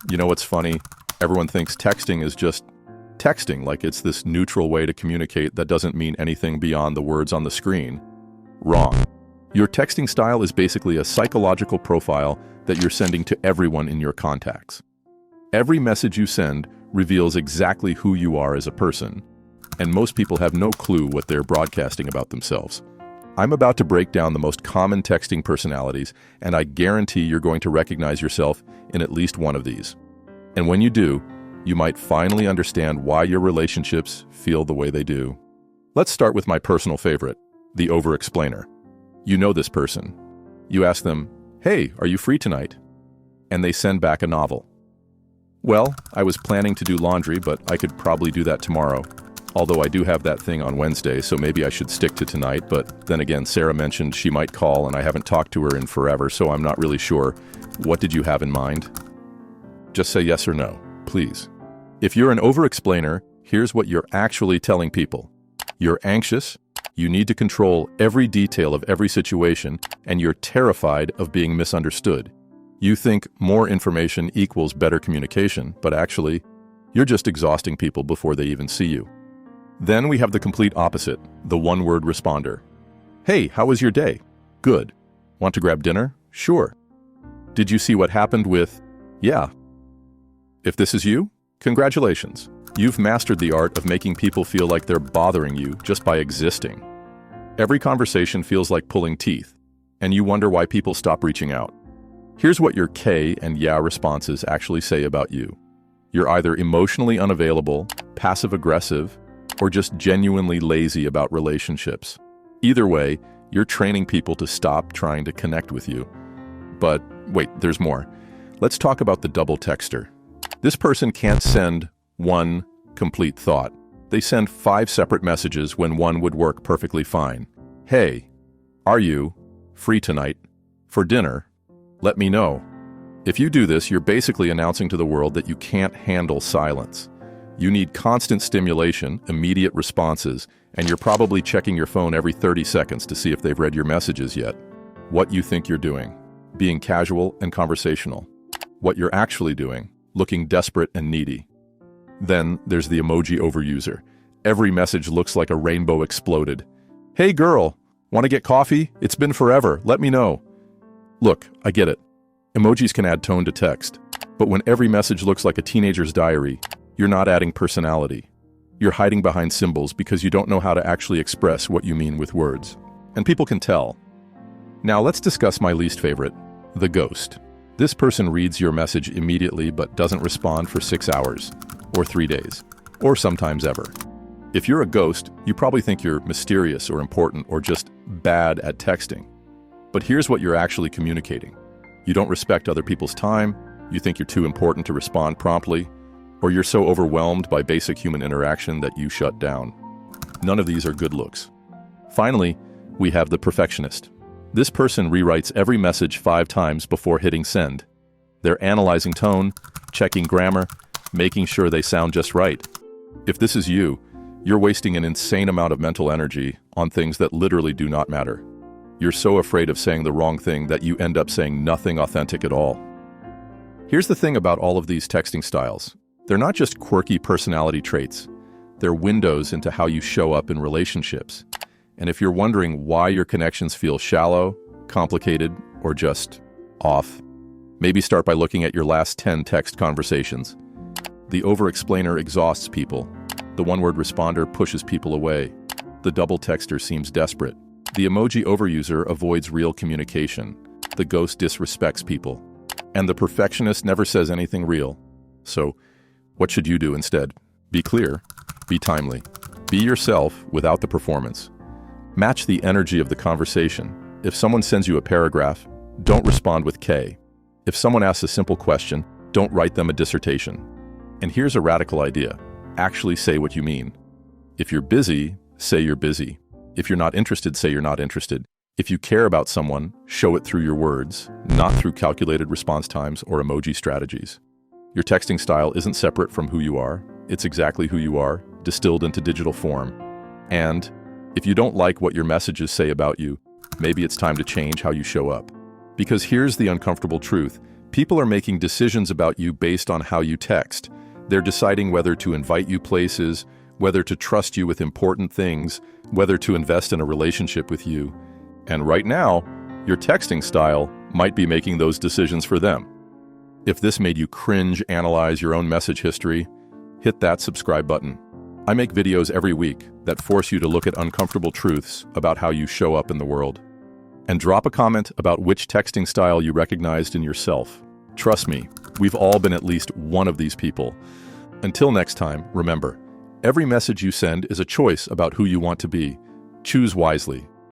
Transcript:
You know what's funny? Everyone thinks texting is just texting, like it's this neutral way to communicate that doesn't mean anything beyond the words on the screen. Wrong. Your texting style is basically a psychological profile that you're sending to everyone in your contacts. Every message you send reveals exactly who you are as a person, and most people have no clue what they're broadcasting about themselves. I'm about to break down the most common texting personalities, and I guarantee you're going to recognize yourself in at least one of these. And when you do, you might finally understand why your relationships feel the way they do. Let's start with my personal favorite, the overexplainer. You know this person. You ask them, "Hey, are you free tonight?" And they send back a novel. "Well, I was planning to do laundry, but I could probably do that tomorrow. Although I do have that thing on Wednesday, so maybe I should stick to tonight, but then again, Sarah mentioned she might call and I haven't talked to her in forever, so I'm not really sure. What did you have in mind?" Just say yes or no, please. If you're an overexplainer, here's what you're actually telling people. You're anxious, you need to control every detail of every situation, and you're terrified of being misunderstood. You think more information equals better communication, but actually, you're just exhausting people before they even see you. Then we have the complete opposite, the one-word responder. "Hey, how was your day?" "Good." "Want to grab dinner?" "Sure." "Did you see what happened with?" "Yeah." If this is you, congratulations. You've mastered the art of making people feel like they're bothering you just by existing. Every conversation feels like pulling teeth, and you wonder why people stop reaching out. Here's what your K and yeah responses actually say about you. You're either emotionally unavailable, passive-aggressive, or just genuinely lazy about relationships. Either way, you're training people to stop trying to connect with you. But wait, there's more. Let's talk about the double texter. This person can't send one complete thought. They send 5 separate messages when one would work perfectly fine. "Hey, are you free tonight? For dinner? Let me know." If you do this, you're basically announcing to the world that you can't handle silence. You need constant stimulation, immediate responses, and you're probably checking your phone every 30 seconds to see if they've read your messages yet. What you think you're doing, being casual and conversational. What you're actually doing, looking desperate and needy. Then there's the emoji overuser. Every message looks like a rainbow exploded. "Hey girl, want to get coffee? It's been forever, let me know." Look, I get it. Emojis can add tone to text, but when every message looks like a teenager's diary, you're not adding personality. You're hiding behind symbols because you don't know how to actually express what you mean with words. And people can tell. Now let's discuss my least favorite, the ghost. This person reads your message immediately but doesn't respond for 6 hours, or 3 days, or sometimes ever. If you're a ghost, you probably think you're mysterious or important or just bad at texting. But here's what you're actually communicating. You don't respect other people's time, you think you're too important to respond promptly, or you're so overwhelmed by basic human interaction that you shut down. None of these are good looks. Finally, we have the perfectionist. This person rewrites every message 5 times before hitting send. They're analyzing tone, checking grammar, making sure they sound just right. If this is you, you're wasting an insane amount of mental energy on things that literally do not matter. You're so afraid of saying the wrong thing that you end up saying nothing authentic at all. Here's the thing about all of these texting styles. They're not just quirky personality traits. They're windows into how you show up in relationships. And if you're wondering why your connections feel shallow, complicated, or just off, maybe start by looking at your last 10 text conversations. The overexplainer exhausts people. The one-word responder pushes people away. The double texter seems desperate. The emoji overuser avoids real communication. The ghost disrespects people. And the perfectionist never says anything real. So, what should you do instead? Be clear. Be timely. Be yourself without the performance. Match the energy of the conversation. If someone sends you a paragraph, don't respond with K. If someone asks a simple question, don't write them a dissertation. And here's a radical idea. Actually say what you mean. If you're busy, say you're busy. If you're not interested, say you're not interested. If you care about someone, show it through your words, not through calculated response times or emoji strategies. Your texting style isn't separate from who you are. It's exactly who you are, distilled into digital form. And if you don't like what your messages say about you, maybe it's time to change how you show up. Because here's the uncomfortable truth. People are making decisions about you based on how you text. They're deciding whether to invite you places, whether to trust you with important things, whether to invest in a relationship with you. And right now, your texting style might be making those decisions for them. If this made you cringe analyze your own message history, hit that subscribe button. I make videos every week that force you to look at uncomfortable truths about how you show up in the world. And drop a comment about which texting style you recognized in yourself. Trust me, we've all been at least one of these people. Until next time, remember, every message you send is a choice about who you want to be. Choose wisely.